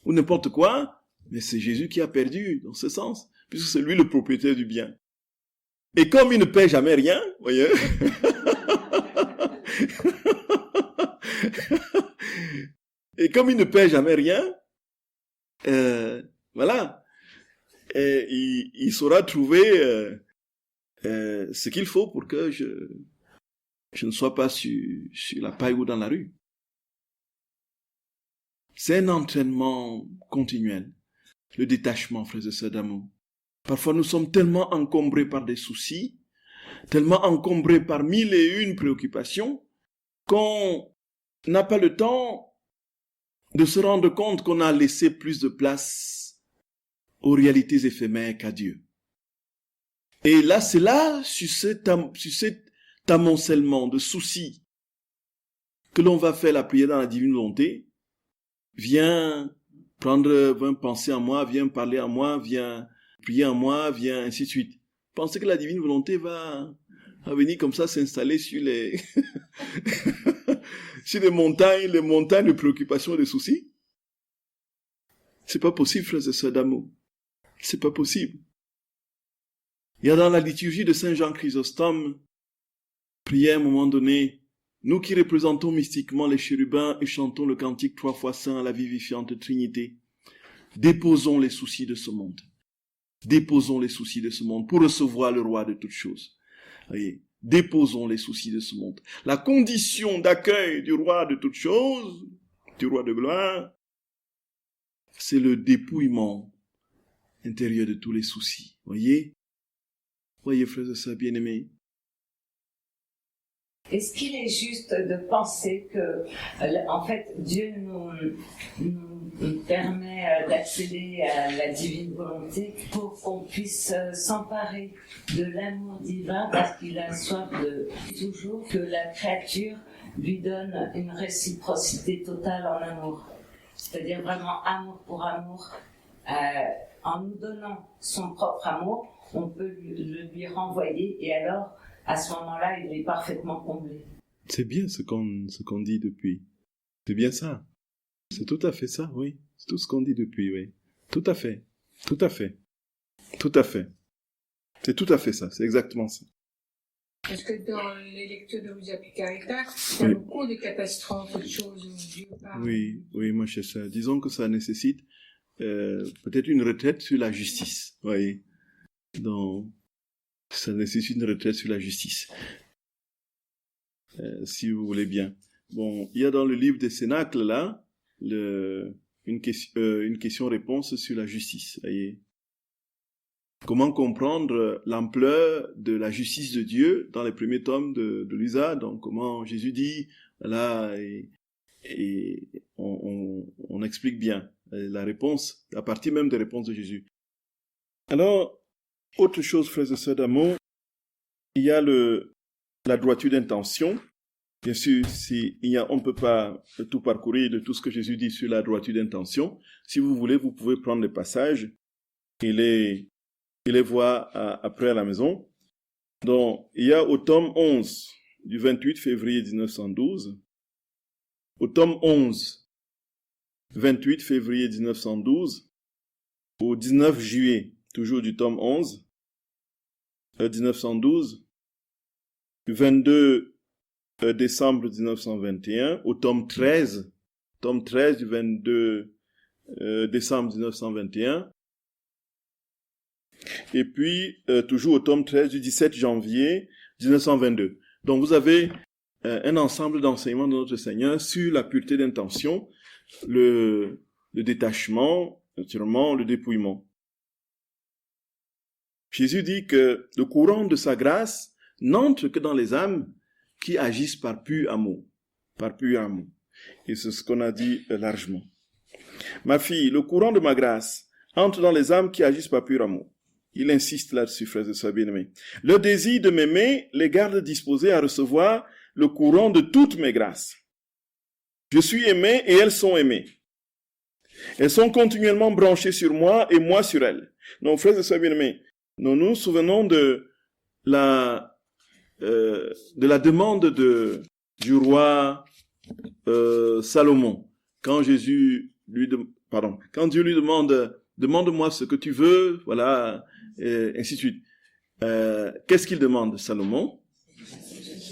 n'importe quoi, mais c'est Jésus qui a perdu dans ce sens, puisque c'est lui le propriétaire du bien. Et comme il ne paie jamais rien, voyez, et comme il ne paie jamais rien, voilà, et il saura trouver ce qu'il faut pour que je ne sois pas sur la paille ou dans la rue. C'est un entraînement continuel, le détachement, frères et sœurs d'amour. Parfois, nous sommes tellement encombrés par des soucis, tellement encombrés par 1001 préoccupations, qu'on n'a pas le temps de se rendre compte qu'on a laissé plus de place aux réalités éphémères qu'à Dieu. Et là, c'est là, sur cet amoncellement de soucis, que l'on va faire la prière dans la divine volonté. Viens penser en moi, viens parler en moi, viens prier en moi, viens ainsi de suite. Pensez que la divine volonté va venir comme ça s'installer sur les sur les montagnes de préoccupations et de soucis? C'est pas possible, frères et sœurs d'amour. C'est pas possible. Il y a dans la liturgie de Saint Jean Chrysostome, prié à un moment donné, nous qui représentons mystiquement les chérubins et chantons le cantique 3 fois saint à la vivifiante Trinité, déposons les soucis de ce monde. Déposons les soucis de ce monde pour recevoir le roi de toutes choses. Voyez, déposons les soucis de ce monde. La condition d'accueil du roi de toutes choses, du roi de gloire, c'est le dépouillement intérieur de tous les soucis. Voyez, frères et sœurs bien-aimés. Est-ce qu'il est juste de penser que, en fait, Dieu nous permet d'accéder à la divine volonté pour qu'on puisse s'emparer de l'amour divin parce qu'il a soif de toujours que la créature lui donne une réciprocité totale en amour. C'est-à-dire vraiment amour pour amour. En nous donnant son propre amour, on peut le lui renvoyer et alors, à ce moment-là, il est parfaitement comblé. C'est bien ce qu'on dit depuis. C'est bien ça. C'est tout à fait ça, oui. C'est tout ce qu'on dit depuis, oui. Tout à fait. Tout à fait. Tout à fait. C'est tout à fait ça. C'est exactement ça. Parce que dans les lectures de Luisa Picaretta, il y a beaucoup de catastrophes, de choses où Dieu parle. Oui, moi, c'est ça. Disons que ça nécessite peut-être une retraite sur la justice. Vous voyez. Donc, ça nécessite une retraite sur la justice. Si vous voulez bien. Bon, il y a dans le livre des Cénacles, là, une question-réponse sur la justice. Voyez. Comment comprendre l'ampleur de la justice de Dieu dans les premiers tomes de Luisa. Donc, comment Jésus dit, là, et on explique bien la réponse, à partir même des réponses de Jésus. Alors, autre chose, frères et sœurs d'amour, il y a la droiture d'intention. Bien sûr, on ne peut pas tout parcourir de tout ce que Jésus dit sur la droiture d'intention. Si vous voulez, vous pouvez prendre les passages et les voir après à la maison. Donc, il y a au tome 11 du 28 février 1912, au tome 11, 28 février 1912, au 19 juillet, toujours du tome 11, 1912, 22 décembre 1921, au tome 13 du 22 décembre 1921, et puis toujours au tome 13 du 17 janvier 1922. Donc vous avez un ensemble d'enseignements de notre Seigneur sur la pureté d'intention, le détachement, naturellement le dépouillement. Jésus dit que le courant de sa grâce n'entre que dans les âmes qui agissent par pur amour. Par pur amour. Et c'est ce qu'on a dit largement. Ma fille, le courant de ma grâce entre dans les âmes qui agissent par pur amour. Il insiste là-dessus, frères et sœurs bien-aimés. Le désir de m'aimer les garde disposés à recevoir le courant de toutes mes grâces. Je suis aimé et elles sont aimées. Elles sont continuellement branchées sur moi et moi sur elles. Donc, frères et sœurs bien-aimés, nous nous souvenons de la demande du roi Salomon. Quand Dieu lui demande, demande-moi ce que tu veux, voilà, ainsi de suite. Qu'est-ce qu'il demande, Salomon?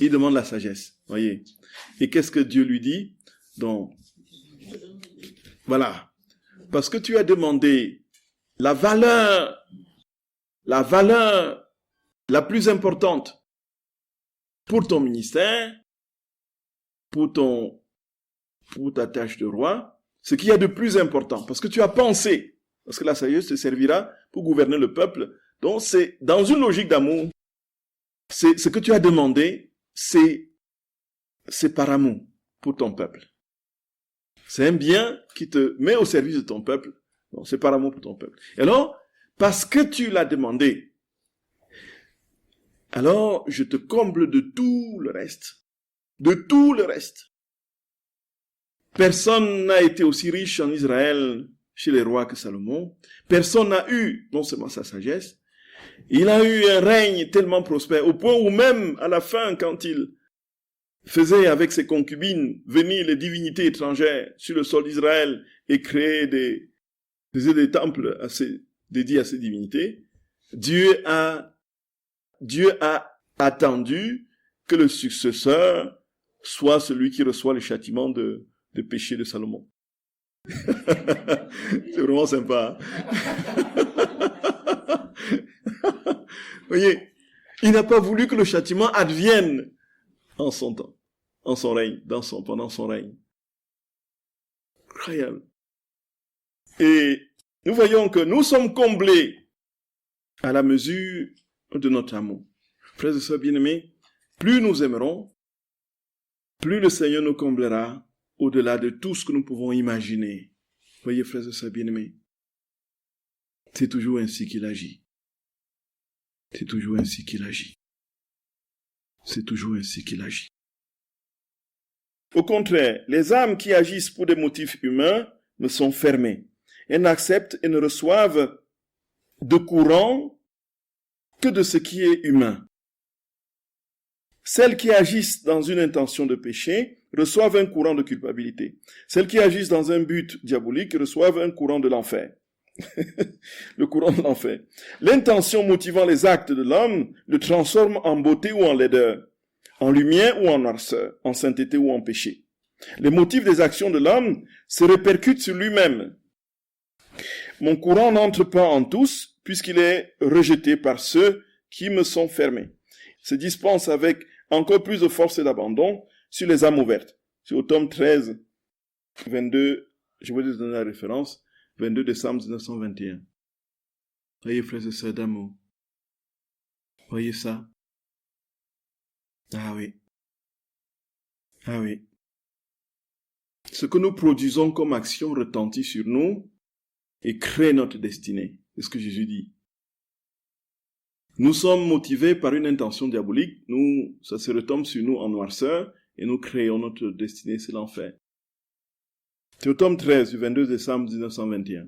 Il demande la sagesse, voyez. Et qu'est-ce que Dieu lui dit? Donc, voilà. Parce que tu as demandé la valeur la plus importante pour ton ministère, pour ta tâche de roi, ce qu'il y a de plus important. Parce que tu as pensé, parce que la sagesse te servira pour gouverner le peuple. Donc, c'est dans une logique d'amour. C'est ce que tu as demandé, c'est par amour pour ton peuple. C'est un bien qui te met au service de ton peuple. Donc, c'est par amour pour ton peuple. Et alors, parce que tu l'as demandé, alors je te comble de tout le reste. De tout le reste. Personne n'a été aussi riche en Israël chez les rois que Salomon. Personne n'a eu, non seulement sa sagesse, il a eu un règne tellement prospère, au point où même à la fin, quand il faisait avec ses concubines venir les divinités étrangères sur le sol d'Israël et faisait des temples dédiés à ces divinités, Dieu a attendu que le successeur soit celui qui reçoit le châtiment de péché de Salomon. C'est vraiment sympa. Vous voyez, il n'a pas voulu que le châtiment advienne en son temps, en son règne, pendant son règne. Incroyable. Et nous voyons que nous sommes comblés à la mesure de notre amour. Frères et sœurs bien-aimés, plus nous aimerons, plus le Seigneur nous comblera au-delà de tout ce que nous pouvons imaginer. Voyez, frères et sœurs bien-aimés, c'est toujours ainsi qu'il agit. C'est toujours ainsi qu'il agit. C'est toujours ainsi qu'il agit. Au contraire, les âmes qui agissent pour des motifs humains me sont fermées. Elles n'acceptent et ne reçoivent de courant que de ce qui est humain. Celles qui agissent dans une intention de péché reçoivent un courant de culpabilité. Celles qui agissent dans un but diabolique reçoivent un courant de l'enfer. Le courant de l'enfer. L'intention motivant les actes de l'homme le transforme en beauté ou en laideur, en lumière ou en noirceur, en sainteté ou en péché. Les motifs des actions de l'homme se répercutent sur lui-même. Mon courant n'entre pas en tous, puisqu'il est rejeté par ceux qui me sont fermés. Il se dispense avec encore plus de force et d'abandon sur les âmes ouvertes. C'est au tome 13, 22, je vais vous donner la référence, 22 décembre 1921. Voyez, frères et sœurs d'amour. Voyez ça? Ah oui. Ah oui. Ce que nous produisons comme action retentit sur nous et crée notre destinée. C'est ce que Jésus dit. Nous sommes motivés par une intention diabolique. Ça se retombe sur nous en noirceur et nous créons notre destinée, c'est l'enfer. C'est au tome 13 du 22 décembre 1921.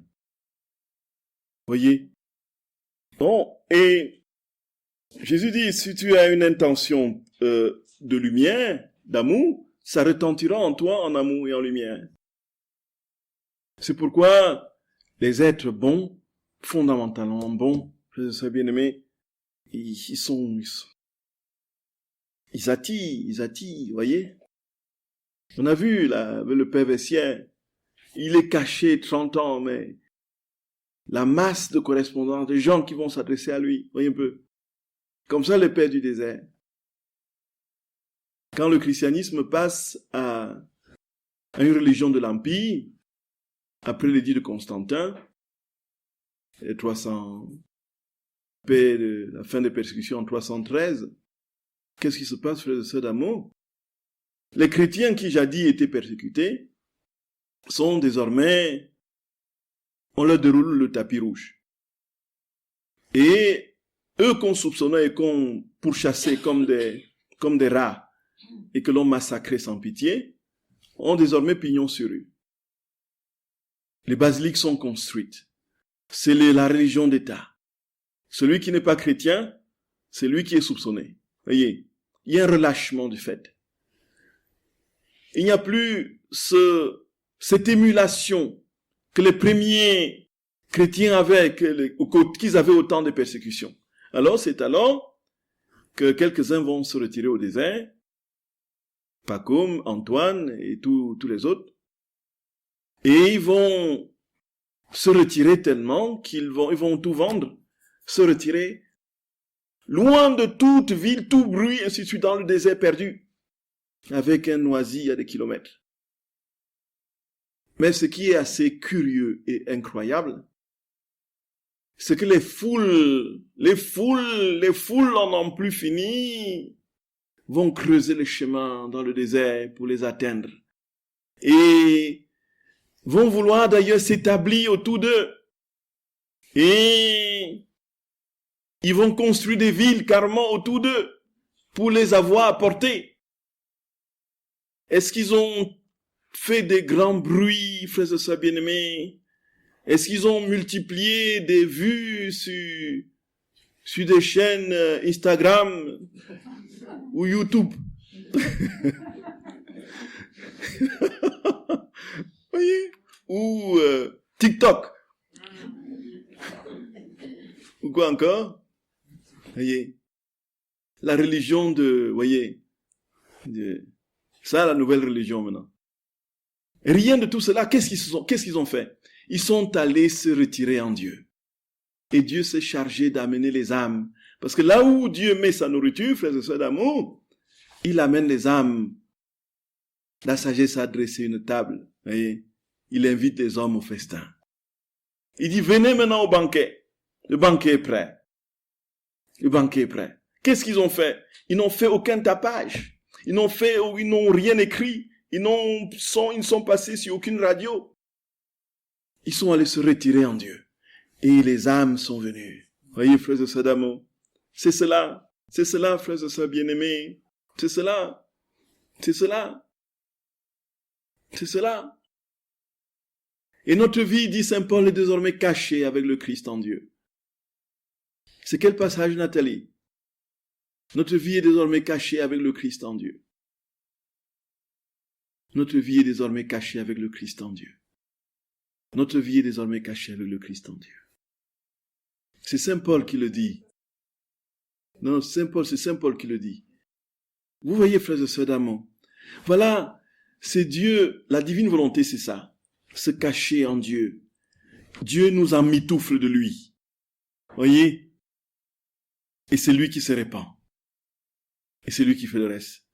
Voyez? Bon, et Jésus dit, si tu as une intention de lumière, d'amour, ça retentira en toi en amour et en lumière. C'est pourquoi les êtres bons, fondamentalement bons, frères et sœurs bien-aimés, ils attirent, voyez. On a vu là, le père Vessière, il est caché 30 ans, mais la masse de correspondants, des gens qui vont s'adresser à lui, voyez un peu. Comme ça, le père du désert. Quand le christianisme passe à une religion de l'Empire, après l'édit de Constantin, les 300 la fin des persécutions en 313, qu'est-ce qui se passe, frères et sœurs d'amour? Les chrétiens qui jadis étaient persécutés sont désormais, on leur déroule le tapis rouge. Et eux qu'on soupçonnait et qu'on pourchassait comme des rats, et que l'on massacrait sans pitié ont désormais pignon sur rue. Les basiliques sont construites. C'est la religion d'État. Celui qui n'est pas chrétien, c'est lui qui est soupçonné. Voyez, il y a un relâchement du fait. Il n'y a plus cette émulation que les premiers chrétiens avaient, qu'ils avaient au temps des persécutions. Alors, c'est alors que quelques-uns vont se retirer au désert, Pacôme, Antoine et tous les autres, et ils vont se retirer tellement ils vont tout vendre, se retirer loin de toute ville, tout bruit, ainsi de suite, dans le désert perdu, avec un oasis à des kilomètres. Mais ce qui est assez curieux et incroyable, c'est que les foules en n'en plus fini, vont creuser le chemin dans le désert pour les atteindre. Et vont vouloir d'ailleurs s'établir autour d'eux. Et ils vont construire des villes carrément autour d'eux pour les avoir à portée. Est-ce qu'ils ont fait des grands bruits, frères et sœurs bien-aimés? Est-ce qu'ils ont multiplié des vues sur des chaînes Instagram ou YouTube? Voyez? Ou TikTok? Ou quoi encore? Voyez? La religion ça, la nouvelle religion maintenant. Rien de tout cela. Qu'est-ce qu'ils ont fait? Ils sont allés se retirer en Dieu. Et Dieu s'est chargé d'amener les âmes. Parce que là où Dieu met sa nourriture, frères et sœurs d'amour, il amène les âmes. La sagesse a dressé une table. Voyez? Il invite les hommes au festin. Il dit, venez maintenant au banquet. Le banquet est prêt. Le banquet est prêt. Qu'est-ce qu'ils ont fait? Ils n'ont fait aucun tapage. Ils n'ont rien écrit. Ils ne sont passés sur aucune radio. Ils sont allés se retirer en Dieu. Et les âmes sont venues. Voyez, frères et sœurs d'amour. C'est cela, frères et sœurs bien-aimés. C'est cela. Et notre vie, dit Saint Paul, est désormais cachée avec le Christ en Dieu. C'est quel passage, Nathalie? Notre vie est désormais cachée avec le Christ en Dieu. Notre vie est désormais cachée avec le Christ en Dieu. Notre vie est désormais cachée avec le Christ en Dieu. C'est Saint Paul qui le dit. Non, c'est Saint Paul qui le dit. Vous voyez, frères et sœurs d'amour. Voilà, c'est Dieu, la divine volonté, c'est ça. Se cacher en Dieu. Dieu nous emmitoufle de lui. Voyez? Et c'est lui qui se répand. Et c'est lui qui fait le reste.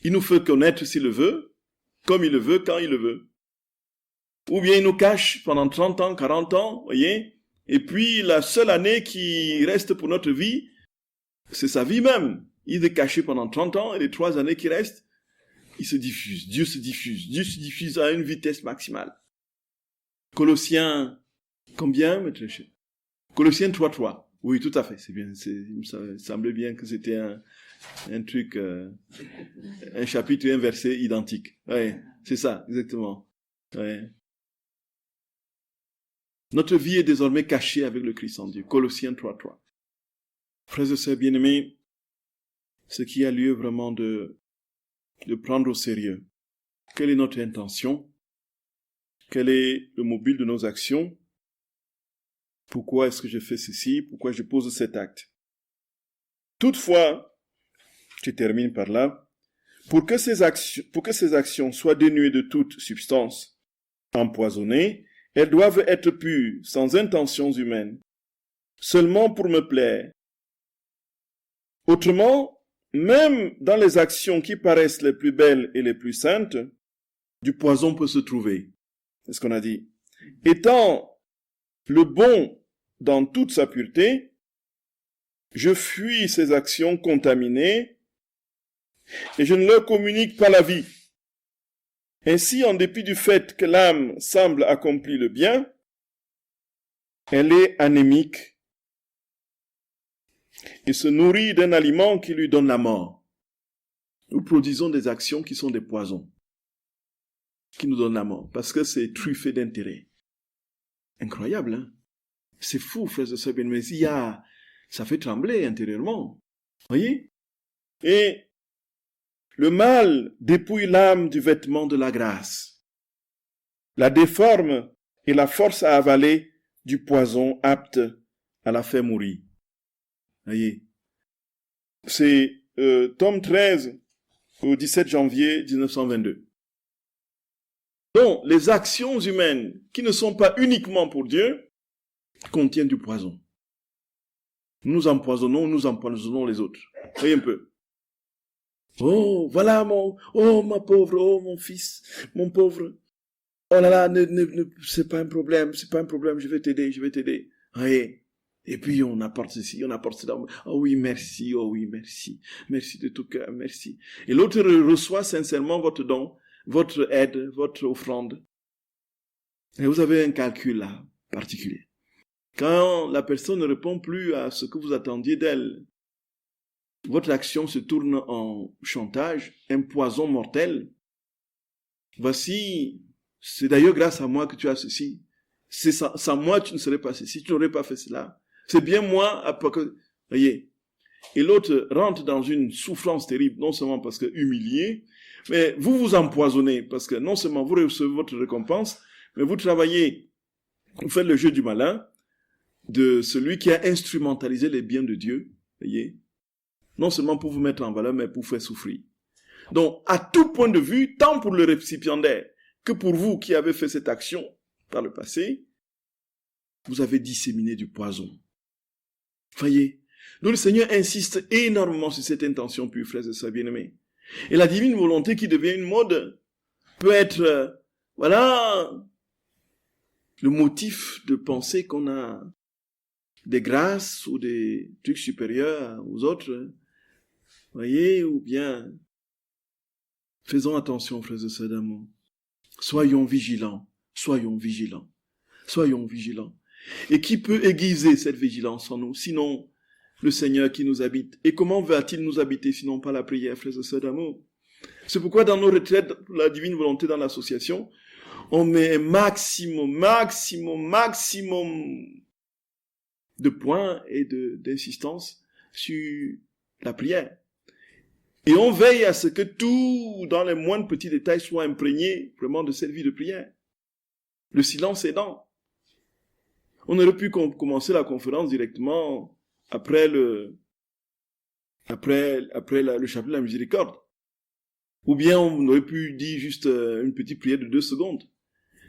Il nous fait connaître s'il le veut, comme il le veut, quand il le veut. Ou bien il nous cache pendant 30 ans, 40 ans, voyez? Et puis la seule année qui reste pour notre vie, c'est sa vie même. Il est caché pendant 30 ans et les 3 années qui restent, il se diffuse. Dieu se diffuse à une vitesse maximale. Colossiens, combien, maître? Colossiens 3:3. Oui, tout à fait, c'est bien. Il me semblait bien que c'était un truc, un chapitre et un verset identique. Oui, c'est ça, exactement. Ouais. Notre vie est désormais cachée avec le Christ en Dieu. Colossiens 3:3. Frères et sœurs bien-aimés, ce qui a lieu vraiment de prendre au sérieux. Quelle est notre intention? Quel est le mobile de nos actions? Pourquoi est-ce que je fais ceci? Pourquoi je pose cet acte? Toutefois, je termine par là, pour que ces actions soient dénuées de toute substance, empoisonnées, elles doivent être pures, sans intentions humaines, seulement pour me plaire. Autrement, même dans les actions qui paraissent les plus belles et les plus saintes, du poison peut se trouver. C'est ce qu'on a dit. Étant le bon dans toute sa pureté, je fuis ces actions contaminées et je ne leur communique pas la vie. Ainsi, en dépit du fait que l'âme semble accomplir le bien, elle est anémique et se nourrit d'un aliment qui lui donne la mort. nous produisons des actions qui sont des poisons, qui nous donnent la mort, parce que c'est truffé d'intérêt. Incroyable, hein? C'est fou, frères et sœurs bien-aimés. Ça fait trembler intérieurement. Voyez? Et le mal dépouille l'âme du vêtement de la grâce, la déforme et la force à avaler du poison apte à la faire mourir. Voyez? C'est tome 13 au 17 janvier 1922. Donc, les actions humaines qui ne sont pas uniquement pour Dieu contiennent du poison. Nous empoisonnons les autres. Voyez un peu. Oh, voilà ma pauvre, mon fils, mon pauvre. Oh là là, c'est pas un problème, je vais t'aider. Voyez. Et puis on apporte ceci, on apporte cela. Oh oui, merci. Merci de tout cœur, merci. Et l'autre reçoit sincèrement votre don, votre aide, votre offrande. Et vous avez un calcul là, particulier. Quand la personne ne répond plus à ce que vous attendiez d'elle, votre action se tourne en chantage, un poison mortel. Voici, c'est d'ailleurs grâce à moi que tu as ceci. C'est sans moi, tu ne serais pas ceci, tu n'aurais pas fait cela. C'est bien moi, voyez. Et l'autre rentre dans une souffrance terrible, non seulement parce que humilié, mais vous vous empoisonnez, parce que non seulement vous recevez votre récompense, mais vous travaillez, vous faites le jeu du malin, de celui qui a instrumentalisé les biens de Dieu, voyez. Non seulement pour vous mettre en valeur, mais pour vous faire souffrir. Donc, à tout point de vue, tant pour le récipiendaire que pour vous qui avez fait cette action par le passé, vous avez disséminé du poison. Voyez, donc le Seigneur insiste énormément sur cette intention pure, frères et sœurs bien-aimés. Et la divine volonté qui devient une mode peut être, le motif de penser qu'on a des grâces ou des trucs supérieurs aux autres. Voyez, ou bien, faisons attention, frères et sœurs d'amour. Soyons vigilants. Et qui peut aiguiser cette vigilance en nous, sinon le Seigneur qui nous habite? Et comment va-t-il nous habiter, sinon par la prière, frères et sœurs d'amour? C'est pourquoi dans nos retraites, la divine volonté dans l'association, on met un maximum de points et d'insistance sur la prière. Et on veille à ce que tout, dans les moindres petits détails, soit imprégné vraiment de cette vie de prière. Le silence aidant. On aurait pu commencer la conférence directement après le chapelet de la miséricorde. Ou bien on aurait pu dire juste une petite prière de 2 secondes.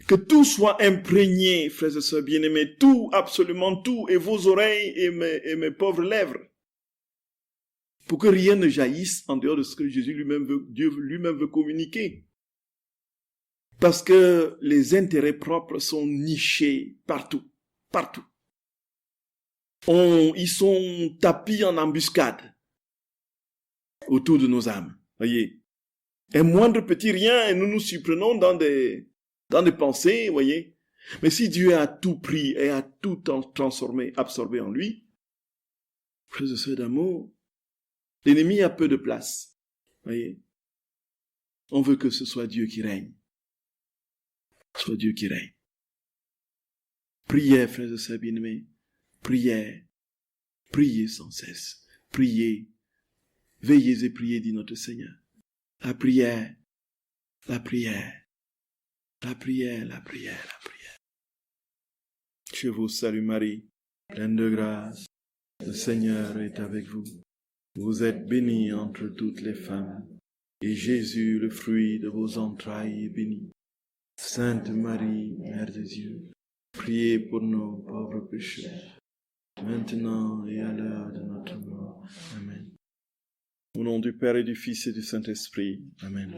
Que tout soit imprégné, frères et sœurs bien-aimés, tout, absolument tout, et vos oreilles et mes pauvres lèvres. Pour que rien ne jaillisse en dehors de ce que Dieu lui-même veut communiquer. Parce que les intérêts propres sont nichés partout. Ils sont tapis en embuscade autour de nos âmes. Voyez. Un moindre petit rien et nous nous surprenons dans des pensées, voyez. Mais si Dieu a tout pris et a tout transformé, absorbé en lui, frères et sœurs d'amour, l'ennemi a peu de place. Voyez. On veut que ce soit Dieu qui règne. Priez, frères et sœurs bien-aimés. Priez sans cesse. Priez. Veillez et priez, dit notre Seigneur. La prière. Je vous salue Marie, pleine de grâce. Le Seigneur est avec vous. Vous êtes bénie entre toutes les femmes. Et Jésus, le fruit de vos entrailles, est béni. Sainte Marie, Mère de Dieu, priez pour nos pauvres pécheurs, maintenant et à l'heure de notre mort. Amen. Au nom du Père et du Fils et du Saint-Esprit. Amen.